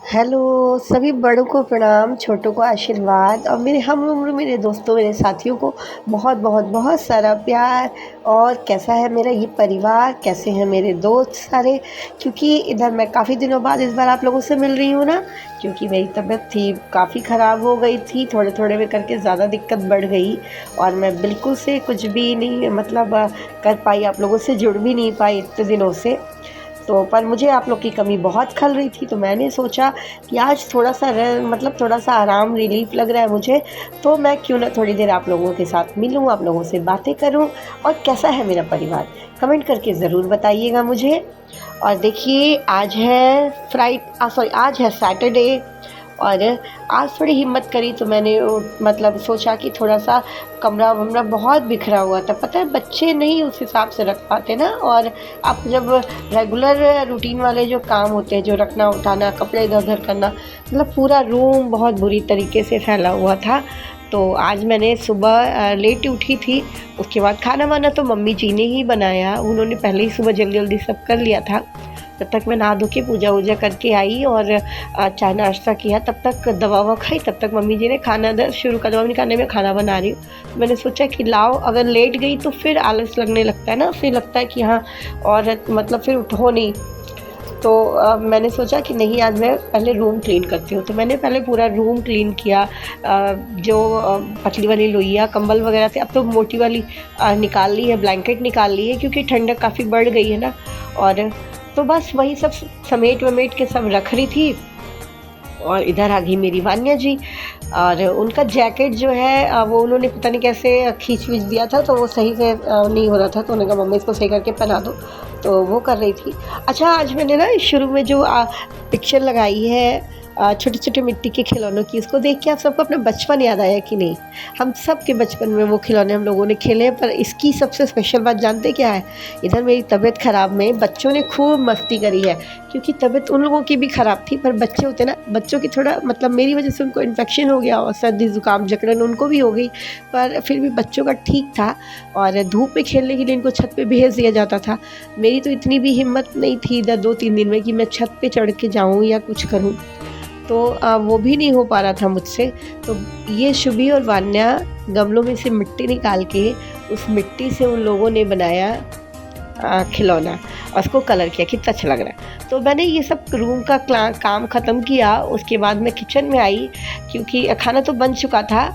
Hello, सभी बड़ों को प्रणाम, छोटों को आशीर्वाद और मेरे हम उम्र मेरे दोस्तों, मेरे साथियों को बहुत बहुत बहुत सारा प्यार। और कैसा है मेरा ये परिवार, कैसे हैं मेरे दोस्त सारे। क्योंकि इधर मैं काफ़ी दिनों बाद इस बार आप लोगों से मिल रही हूँ ना, क्योंकि मेरी तबीयत थी काफ़ी ख़राब हो गई थी, थोड़े थोड़े में करके ज़्यादा दिक्कत बढ़ गई और मैं बिल्कुल से कुछ भी नहीं मतलब कर पाई, आप लोगों से जुड़ भी नहीं पाई इतने दिनों से। तो पर मुझे आप लोग की कमी बहुत खल रही थी, तो मैंने सोचा कि आज थोड़ा-सा मतलब थोड़ा-सा आराम रिलीफ़ लग रहा है मुझे, तो मैं क्यों ना थोड़ी देर आप लोगों के साथ मिलूँ, आप लोगों से बातें करूँ। और कैसा है मेरा परिवार, कमेंट करके ज़रूर बताइएगा मुझे। और देखिए आज है आज है सैटरडे और आज थोड़ी हिम्मत करी तो मैंने मतलब सोचा कि थोड़ा-सा कमरा-वमरा बहुत बिखरा हुआ था। पता है बच्चे नहीं उस हिसाब से रख पाते ना, और आप जब रेगुलर रूटीन वाले जो काम होते हैं, जो रखना, उठाना, कपड़े इधर-उधर करना, मतलब पूरा रूम बहुत बुरी तरीके से फैला हुआ था। तो आज मैंने सुबह लेट उठी थी, उसके बाद खाना-वाना तो मम्मी जी ने ही बनाया। उन्होंने पहले ही सुबह जल्दी-जल्दी सब कर लिया था। तब तक मैं नहा धो के पूजा-वूजा करके आई और चाय नाश्ता किया, तब तक दवा-ववा खाई, तब तक मम्मी जी ने खाना शुरू कर दिया। मम्मी ने कहा नहीं मैं खाना बना रही हूँ। मैंने सोचा कि लाओ, अगर लेट गई तो फिर आलस लगने लगता है ना, फिर लगता है कि हाँ औरत मतलब फिर उठो नहीं। तो मैंने सोचा कि नहीं आज मैं पहले रूम क्लीन करती हूँ, तो मैंने पहले पूरा रूम क्लीन किया। जो पतली वाली लोइयाँ कंबल वगैरह थे, अब तो मोटी वाली निकाल ली है, ब्लैंकेट निकाल ली है क्योंकि ठंडक काफ़ी बढ़ गई है ना। और तो बस वही सब समेट-वमेट के सब रख रही थी। और इधर आ गई मेरी वान्या जी और उनका जैकेट जो है वो उन्होंने पता नहीं कैसे खींच-वीच दिया था, तो वो सही से नहीं हो रहा था, तो उन्होंने कहा मम्मी इसको सही करके पहना दो, तो वो कर रही थी। अच्छा आज मैंने ना शुरू में जो पिक्चर लगाई है छोटे-छोटे मिट्टी के खिलौनों की, उसको देख के आप सबको अपना बचपन याद आया कि नहीं? हम सब के बचपन में वो खिलौने हम लोगों ने खेले हैं, पर इसकी सबसे स्पेशल बात जानते क्या है? इधर मेरी तबीयत ख़राब में बच्चों ने खूब मस्ती करी है, क्योंकि तबीयत उन लोगों की भी ख़राब थी, पर बच्चे होते ना, बच्चों की थोड़ा मतलब मेरी वजह से उनको इन्फेक्शन हो गया और सर्दी ज़ुकाम जकड़न उनको भी हो गई, पर फिर भी बच्चों का ठीक था। और धूप में खेलने के लिए इनको छत पे भेज दिया जाता था। मेरी तो इतनी भी हिम्मत नहीं थी इधर 2-3 दिन में कि मैं छत पे चढ़ के जाऊँ या कुछ करूँ, तो वो भी नहीं हो पा रहा था मुझसे। तो ये शुभी और वान्या गमलों में से मिट्टी निकाल के उस मिट्टी से उन लोगों ने बनाया खिलौना और उसको कलर किया, कितना अच्छा लग रहा है। तो मैंने ये सब रूम का काम ख़त्म किया, उसके बाद मैं किचन में आई क्योंकि खाना तो बन चुका था।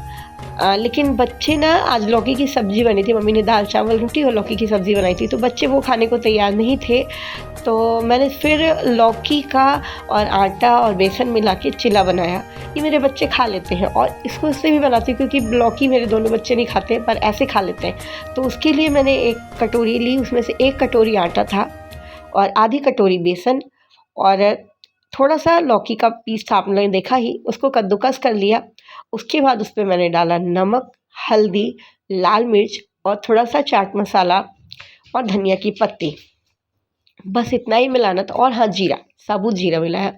लेकिन बच्चे ना, आज लौकी की सब्ज़ी बनी थी, मम्मी ने दाल चावल रोटी और लौकी की सब्ज़ी बनाई थी, तो बच्चे वो खाने को तैयार नहीं थे। तो मैंने फिर लौकी का और आटा और बेसन मिला के चिला बनाया। ये मेरे बच्चे खा लेते हैं और इसको इसलिए भी बनाती हूँ क्योंकि लौकी मेरे दोनों बच्चे नहीं खाते, पर ऐसे खा लेते हैं। तो उसके लिए मैंने एक कटोरी ली, उसमें से 1 कटोरी आटा था और आधी कटोरी बेसन और थोड़ा-सा लौकी का पीस था, आपने देखा ही, उसको कद्दूकस कर लिया। उसके बाद उसमें मैंने डाला नमक, हल्दी, लाल मिर्च और थोड़ा-सा चाट मसाला और धनिया की पत्ती। बस इतना ही मिलाना था, और हाँ जीरा, साबुत जीरा मिलाया।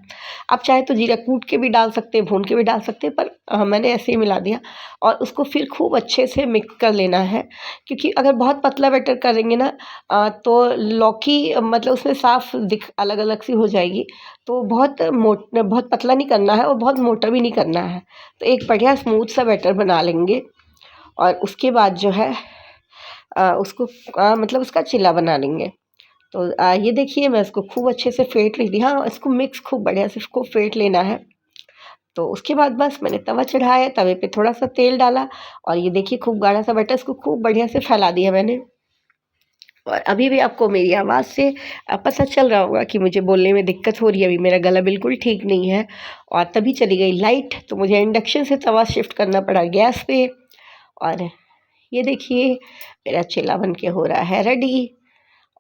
आप चाहे तो जीरा कूट के भी डाल सकते हैं, भून के भी डाल सकते हैं, पर मैंने ऐसे ही मिला दिया और उसको फिर खूब अच्छे से मिक्स कर लेना है। क्योंकि अगर बहुत पतला बैटर करेंगे ना तो लौकी मतलब उसमें साफ दिख अलग-अलग सी हो जाएगी। तो बहुत पतला नहीं करना है और बहुत मोटा भी नहीं करना है। तो एक बढ़िया स्मूथ सा बैटर बना लेंगे और उसके बाद जो है उसको मतलब उसका चिल्ला बना लेंगे। तो ये देखिए मैं इसको खूब अच्छे से फेंट रही थी। हाँ, इसको मिक्स खूब बढ़िया से इसको फेंट लेना है। तो उसके बाद बस मैंने तवा चढ़ाया, तवे पे थोड़ा-सा तेल डाला और ये देखिए खूब गाढ़ा सा बैटर इसको खूब बढ़िया से फैला दिया मैंने। और अभी भी आपको मेरी आवाज़ से पता चल रहा होगा कि मुझे बोलने में दिक्कत हो रही है, अभी मेरा गला बिल्कुल ठीक नहीं है। और तभी चली गई लाइट, तो मुझे इंडक्शन से तवा शिफ्ट करना पड़ा गैस पे। और ये देखिए मेरा चिल्ला बन के हो रहा है रेडी।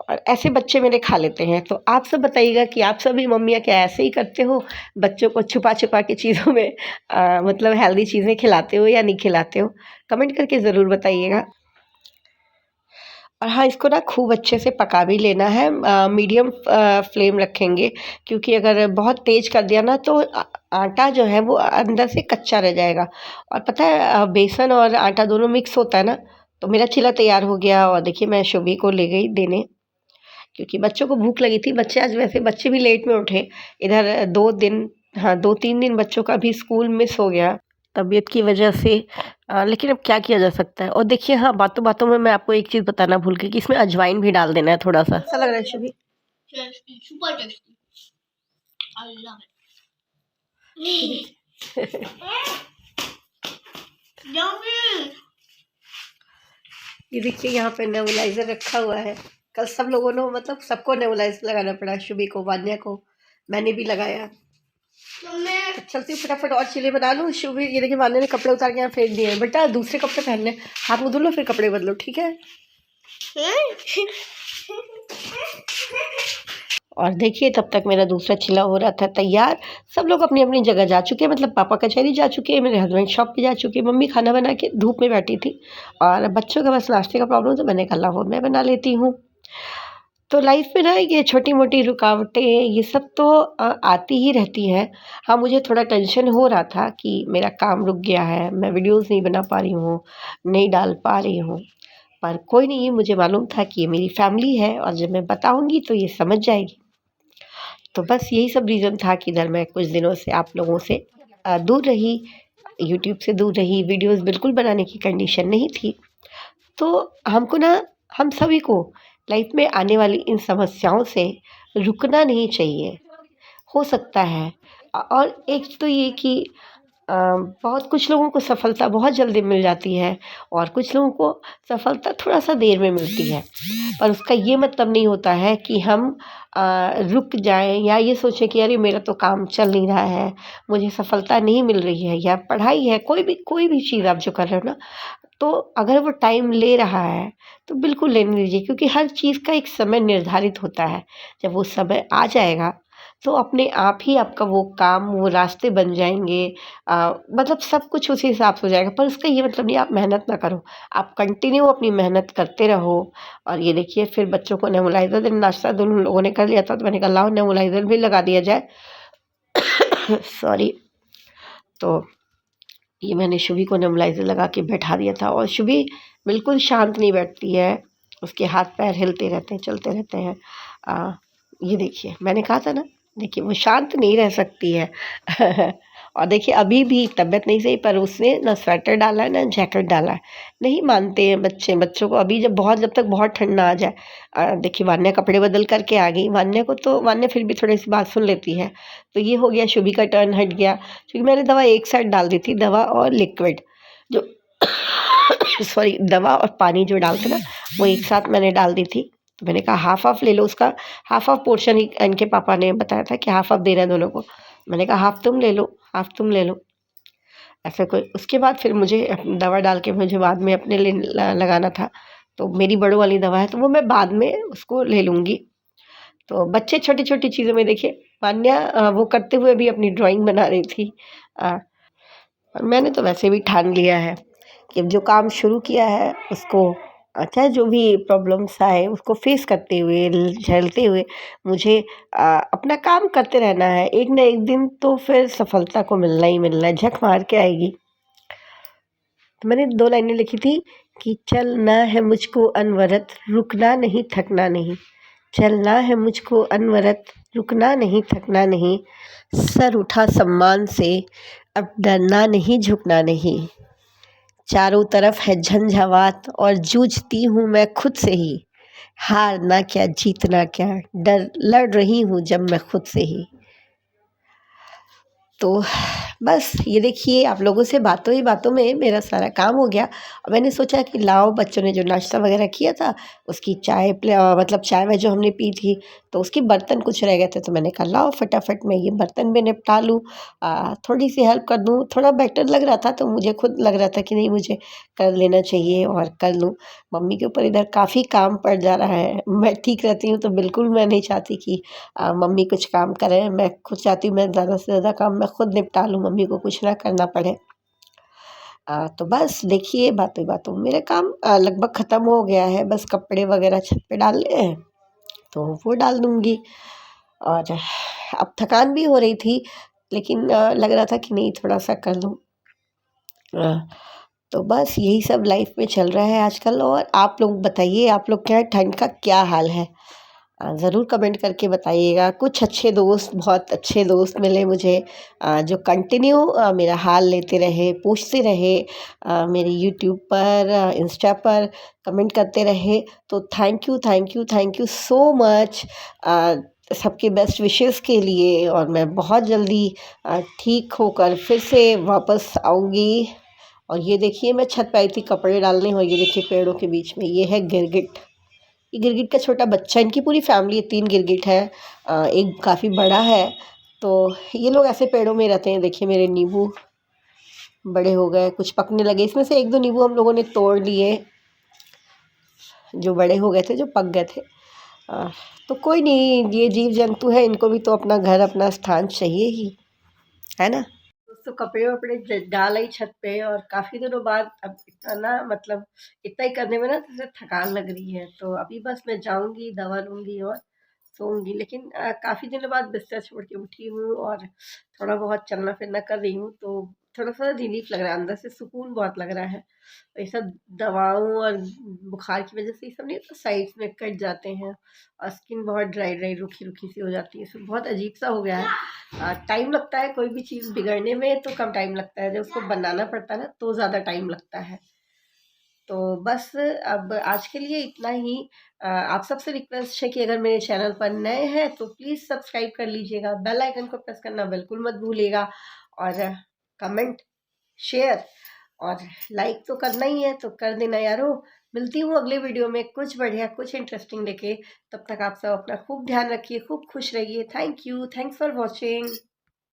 और ऐसे बच्चे मेरे खा लेते हैं। तो आप सब बताइएगा कि आप सभी मम्मियाँ क्या ऐसे ही करते हो? बच्चों को छुपा-छुपा के चीज़ों में मतलब हेल्दी चीज़ें खिलाते हो या नहीं खिलाते हो? कमेंट करके ज़रूर बताइएगा। और हाँ, इसको ना खूब अच्छे से पका भी लेना है, मीडियम फ्लेम रखेंगे, क्योंकि अगर बहुत तेज़ कर दिया ना तो आटा जो है वो अंदर से कच्चा रह जाएगा। और पता है बेसन और आटा दोनों मिक्स होता है ना, तो मेरा चीला तैयार हो गया और देखिए मैं शुभी को ले गई देने। क्योंकि बच्चों को भूख लगी थी, बच्चे आज वैसे बच्चे भी लेट में उठे। इधर 2 दिन हाँ, 2-3 दिन बच्चों का भी स्कूल मिस हो गया तबीयत की वजह से। लेकिन अब क्या किया जा सकता है। और देखिए हाँ, बातों-बातों में मैं आपको एक चीज़ बताना भूल गई कि इसमें अजवाइन भी डाल देना है थोड़ा-सा। कैसा लग रहा है Shubhi? Tasty, super tasty. I love it. Yummy. ये देखिए यहाँ पे नेबुलाइज़र रखा हुआ है। कल सब लोगों ने मतलब सबको नेबुलाइज़र लगाना पड़ा, शुभी को, वान्या को, मैंने भी लगाया। तो मैं चलती हूँ फटाफट और चीज़ें बना लूँ। शुभी ये देखिए वान्या ने कपड़े उतार के यहाँ फेंक दिए हैं। बेटा दूसरे कपड़े पहनने, हाथ मुँह धुल लो फिर कपड़े बदलो, ठीक है? और देखिए तब तक मेरा दूसरा चिल्ला हो रहा था तैयार। सब लोग अपनी अपनी जगह जा चुके हैं, मतलब पापा कचहरी जा चुके हैं, मेरे हस्बैंड शॉप पे जा चुके हैं, मम्मी खाना बना के धूप में बैठी थी और बच्चों का बस नाश्ते का प्रॉब्लम, तो मैंने कहा लाओ मैं बना लेती हूँ। तो लाइफ में ना ये छोटी मोटी रुकावटें ये सब तो आती ही रहती हैं। हाँ, मुझे थोड़ा टेंशन हो रहा था कि मेरा काम रुक गया है, मैं वीडियोज़ नहीं बना पा रही हूँ, नहीं डाल पा रही हूँ। पर कोई नहीं, मुझे मालूम था कि ये मेरी फैमिली है और जब मैं बताऊँगी तो ये समझ जाएगी। तो बस यही सब रीज़न था कि इधर मैं कुछ दिनों से आप लोगों से दूर रही, यूट्यूब से दूर रही, वीडियोज़ बिल्कुल बनाने की कंडीशन नहीं थी। तो हमको ना, हम सभी को लाइफ में आने वाली इन समस्याओं से रुकना नहीं चाहिए। हो सकता है और एक तो ये कि बहुत कुछ लोगों को सफलता बहुत जल्दी मिल जाती है और कुछ लोगों को सफलता थोड़ा-सा देर में मिलती है। पर उसका ये मतलब नहीं होता है कि हम रुक जाएँ या ये सोचें कि अरे मेरा तो काम चल नहीं रहा है, मुझे सफलता नहीं मिल रही है या पढ़ाई है, कोई भी चीज़ आप जो कर रहे हो ना, तो अगर वो टाइम ले रहा है, तो बिल्कुल लेने दीजिए क्योंकि हर चीज़ का एक समय निर्धारित होता है। जब वो समय आ जाएगा, तो अपने आप ही आपका वो काम, वो रास्ते बन जाएँगे। मतलब सब कुछ उसी हिसाब से हो जाएगा, पर उसका ये मतलब नहीं आप मेहनत ना करो। आप कंटिन्यू अपनी मेहनत करते रहो और ये देखिए फिर बच्चों को नेबुलाइज़र देना नाश्ता दोनों लोगों ने कर लिया था, तो मैंने कहा लाओ नेबुलाइज़र भी लगा दिया जाए। सॉरी। तो ये मैंने शुभी को नेबुलाइज़र लगा के बैठा दिया था और शुभी बिल्कुल शांत नहीं बैठती है, उसके हाथ-पैर हिलते रहते हैं, चलते रहते हैं। ये देखिए मैंने कहा था ना, देखिए वो शांत नहीं रह सकती है। और देखिए अभी भी तबीयत नहीं सही पर उसने ना स्वेटर डाला है, ना जैकेट डाला है। नहीं मानते हैं बच्चे, बच्चों को अभी जब तक बहुत ठंड ना आ जाए। देखिए वान्या कपड़े बदल कर के आ गई, वान्या फिर भी थोड़ी-सी बात सुन लेती है। तो ये हो गया, शुभी का टर्न हट गया। क्योंकि मैंने दवा एक साथ डाल दी थी, दवा और लिक्विड जो सॉरी, दवा और पानी जो डालते ना, वो एक साथ मैंने डाल दी थी। तो मैंने कहा हाफ़-हाफ़ ले लो उसका, हाफ़-हाफ़ पोर्शन ही इनके पापा ने बताया था कि हाफ़-हाफ़ देना है दोनों को। मैंने कहा हाफ़ तुम ले लो, हाफ़ तुम ले लो। ऐसा कोई उसके बाद फिर मुझे दवा डाल के मुझे बाद में अपने लिए लगाना था। तो मेरी बड़ों वाली दवा है तो वो मैं बाद में उसको ले लूँगी। तो बच्चे छोटी-छोटी चीज़ों में देखिए, मान्या वो करते हुए भी अपनी ड्राइंग बना रही थी। अ, और मैंने तो वैसे भी ठान लिया है कि जो काम शुरू किया है उसको चाहे जो भी प्रॉब्लम्स आए उसको फेस करते हुए, झेलते हुए मुझे अपना काम करते रहना है। एक ना एक दिन तो फिर सफलता को मिलना ही मिलना है, झक मार के आएगी। तो मैंने 2 लाइनें लिखी थी कि चलना है मुझको अनवरत, रुकना नहीं, थकना नहीं। चलना है मुझको अनवरत, रुकना नहीं, थकना नहीं। सर उठा सम्मान से, अब डरना नहीं, झुकना नहीं। चारों तरफ है झंझावात और जूझती हूँ मैं खुद से ही। हारना क्या, जीतना क्या, डर लड़ रही हूँ जब मैं खुद से ही। तो बस ये देखिए आप लोगों से बातों ही बातों में मेरा सारा काम हो गया और मैंने सोचा कि लाओ बच्चों ने जो नाश्ता वगैरह किया था उसकी मतलब चाय वाय जो हमने पी थी तो उसके बर्तन कुछ रह गए थे, तो मैंने कहा लाओ फटाफट मैं ये बर्तन भी निपटा लूँ, थोड़ी सी हेल्प कर दूँ। थोड़ा बेटर लग रहा था तो मुझे खुद लग रहा था कि नहीं मुझे कर लेना चाहिए और कर लूँ। मम्मी के ऊपर इधर काफ़ी काम पड़ जा रहा है। मैं ठीक रहती हूँ तो बिल्कुल मैं नहीं चाहती कि मम्मी कुछ काम करें, मैं खुद चाहती हूँ मैं ज़्यादा से ज़्यादा काम मैं खुद निपटा लूँ, मम्मी को कुछ ना करना पड़े। तो बस देखिए बातों-बातों में मेरा काम लगभग ख़त्म हो गया है, बस कपड़े वगैरह छत पे डालने हैं, तो वो डाल दूँगी। और अब थकान भी हो रही थी, लेकिन लग रहा था कि नहीं थोड़ा-सा कर लूँ। अ, तो बस यही सब लाइफ़ में चल रहा है आजकल। और आप लोग बताइए, आप लोग क्या ठंड का क्या हाल है? ज़रूर कमेंट करके बताइएगा। कुछ अच्छे दोस्त, बहुत अच्छे दोस्त मिले मुझे, जो कंटिन्यू मेरा हाल लेते रहे, पूछते रहे, मेरे यूट्यूब पर, इंस्टा पर कमेंट करते रहे। तो थैंक यू सो मच सबके बेस्ट विशेस के लिए। और मैं बहुत जल्दी ठीक होकर फिर से वापस आऊँगी। और ये देखिए, मैं छत पे आई थी कपड़े डालने, और ये देखिए पेड़ों के बीच में ये है गिरगिट। ये गिरगिट का छोटा बच्चा, इनकी पूरी फैमिली 3 गिरगिट है, एक काफ़ी बड़ा है। तो ये लोग ऐसे पेड़ों में रहते हैं। देखिए मेरे नींबू बड़े हो गए, कुछ पकने लगे, इसमें से 1-2 नींबू हम लोगों ने तोड़ लिए, जो बड़े हो गए थे, जो पक गए थे। अ, तो कोई नहीं, ये जीव जंतु है, इनको भी तो अपना घर, अपना स्थान चाहिए ही, है ना? दोस्तों कपड़े वपड़े डाल आई छत पे, और काफ़ी दिनों बाद अब इतना मतलब इतना ही करने में ना जैसे थकान लग रही है। तो अभी बस मैं जाऊंगी, दवा लूंगी और सोऊंगी। लेकिन काफ़ी दिनों बाद बिस्तर छोड़ के उठी हूँ और थोड़ा बहुत चलना फिरना कर रही हूँ, तो थोड़ा सा रिलीफ लग रहा है, अंदर से सुकून बहुत लग रहा है। तो ये सब दवाओं और बुखार की वजह से ये सब नहीं तो साइड्स में कट जाते हैं, और स्किन बहुत ड्राई ड्राई, रूखी रूखी सी हो जाती है। सब बहुत अजीब सा हो गया है। टाइम लगता है कोई भी चीज़ बिगड़ने में, तो कम टाइम लगता है, जब उसको बनाना पड़ता है ना तो ज़्यादा टाइम लगता है। तो बस अब आज के लिए इतना ही। आप सबसे रिक्वेस्ट है कि अगर मेरे चैनल पर नए हैं तो प्लीज़ सब्सक्राइब कर लीजिएगा, बेल आइकन को प्रेस करना बिल्कुल मत भूलिएगा, और कमेंट, शेयर और लाइक तो करना ही है, तो कर देना यारो। मिलती हूँ अगले वीडियो में कुछ बढ़िया, कुछ इंटरेस्टिंग लेके। तब तक आप सब अपना खूब ध्यान रखिए, खूब खुश रहिए। Thank you, thanks for watching.